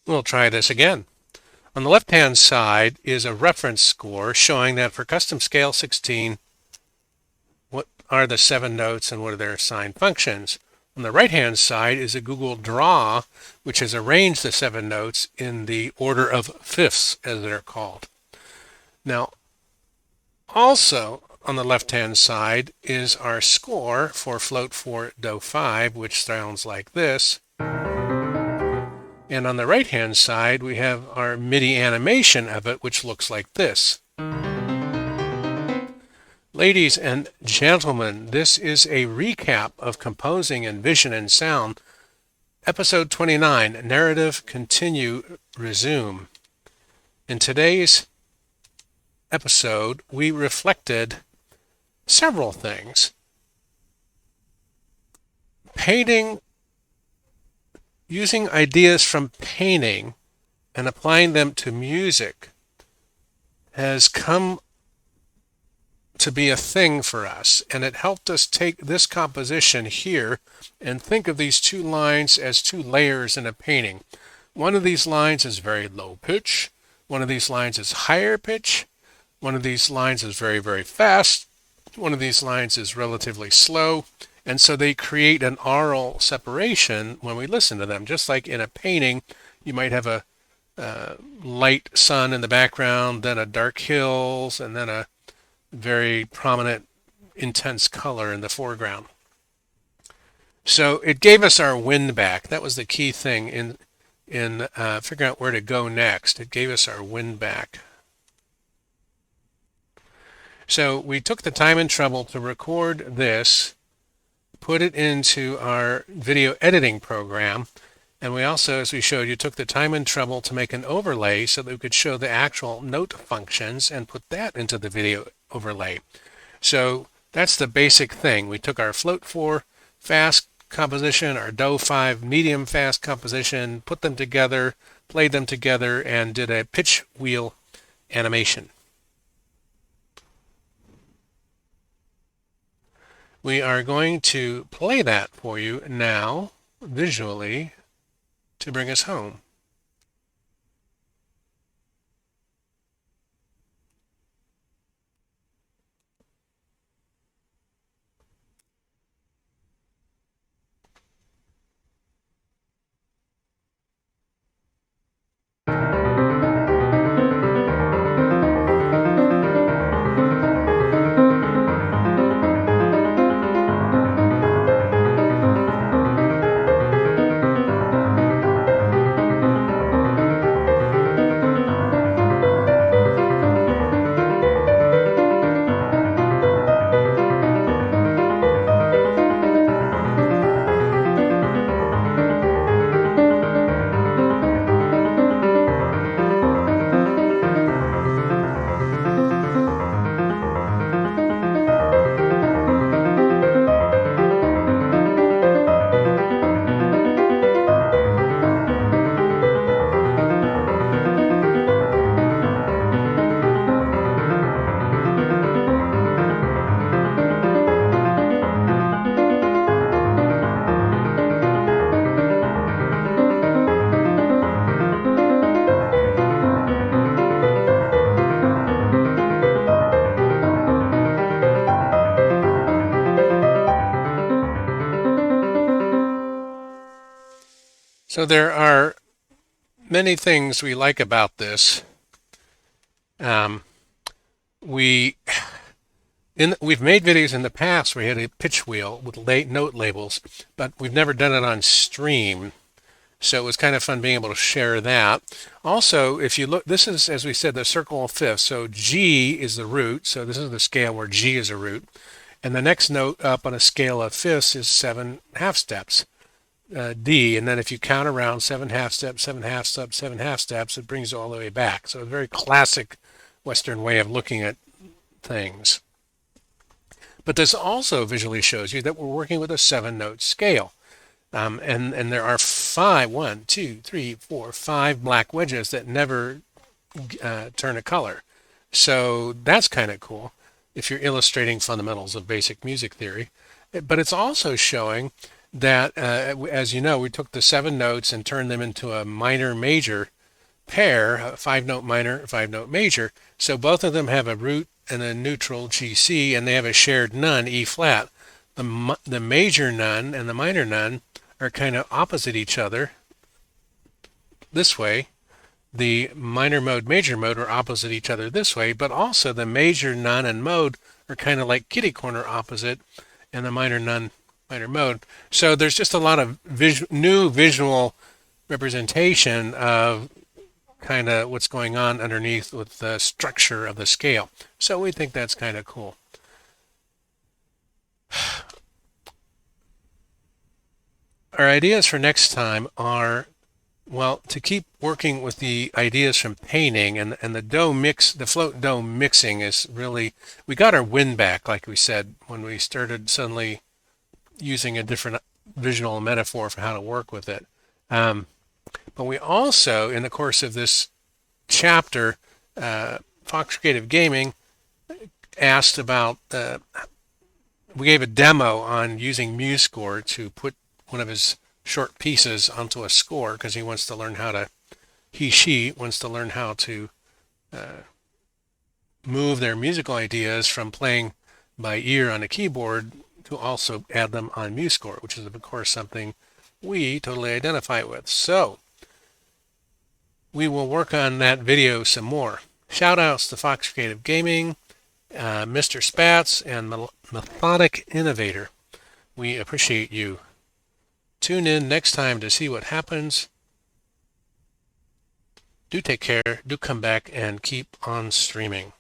We'll try this again. On the left-hand side is a reference score showing that for custom scale 16, what are the 7 notes and what are their assigned functions. On the right-hand side is a Google Draw, which has arranged the 7 notes in the order of fifths, as they're called. Now, also on the left-hand side is our score for Float 4 Do 5, which sounds like this. And on the right-hand side, we have our MIDI animation of it, which looks like this. Ladies and gentlemen, this is a recap of composing in vision and sound. Episode 29, Narrative Continue Resume. In today's episode, we reflected several things. Painting, using ideas from painting and applying them to music has come to be a thing for us, and it helped us take this composition here and think of these two lines as two layers in a painting. One of these lines is very low pitch, one of these lines is higher pitch, one of these lines is very, very fast, one of these lines is relatively slow, and so they create an aural separation when we listen to them. Just like in a painting, you might have a light sun in the background, then a dark hills, and then a very prominent, intense color in the foreground. So it gave us our wind back. That was the key thing in figuring out where to go next. It gave us our wind back. So we took the time and trouble to record this, put it into our video editing program, and we also, as we showed you, took the time and trouble to make an overlay so that we could show the actual note functions and put that into the video overlay. So that's the basic thing. We took our Float 4 fast composition, our Do 5 medium fast composition, put them together, played them together, and did a pitch wheel animation. We are going to play that for you now, visually, to bring us home. So there are many things we like about this. We've made videos in the past where we had a pitch wheel with note labels, but we've never done it on stream. So it was kind of fun being able to share that. Also, if you look, this is, as we said, the circle of fifths. So G is the root. So this is the scale where G is a root. And the next note up on a scale of fifths is 7 half steps. D, and then if you count around 7 half steps, 7 half steps, 7 half steps, it brings it all the way back. So a very classic Western way of looking at things. But this also visually shows you that we're working with a 7-note scale. And there are 5 black wedges that never turn a color. So that's kind of cool if you're illustrating fundamentals of basic music theory. But it's also showing that, as you know, we took the 7 notes and turned them into a minor major pair, a 5-note minor, 5-note major. So both of them have a root and a neutral GC, and they have a shared none, E flat. The major none and the minor none are kind of opposite each other this way. The minor mode, major mode are opposite each other this way, but also the major none and mode are kind of like kitty corner opposite, and the minor none, minor mode. So there's just a lot of new visual representation of kind of what's going on underneath with the structure of the scale. So we think that's kind of cool. Our ideas for next time are, well, to keep working with the ideas from painting, and the dough mix, the float dough mixing is really, we got our wind back, like we said, when we started suddenly using a different visual metaphor for how to work with it. But we also, in the course of this chapter, Fox Creative Gaming asked about, we gave a demo on using MuseScore to put one of his short pieces onto a score, because he wants to learn how to, she wants to learn how to move their musical ideas from playing by ear on a keyboard to also add them on MuseScore, which is, of course, something we totally identify with. So we will work on that video some more. Shout outs to Fox Creative Gaming, Mr. Spats, and Methodic Innovator. We appreciate you. Tune in next time to see what happens. Do take care, do come back, and keep on streaming.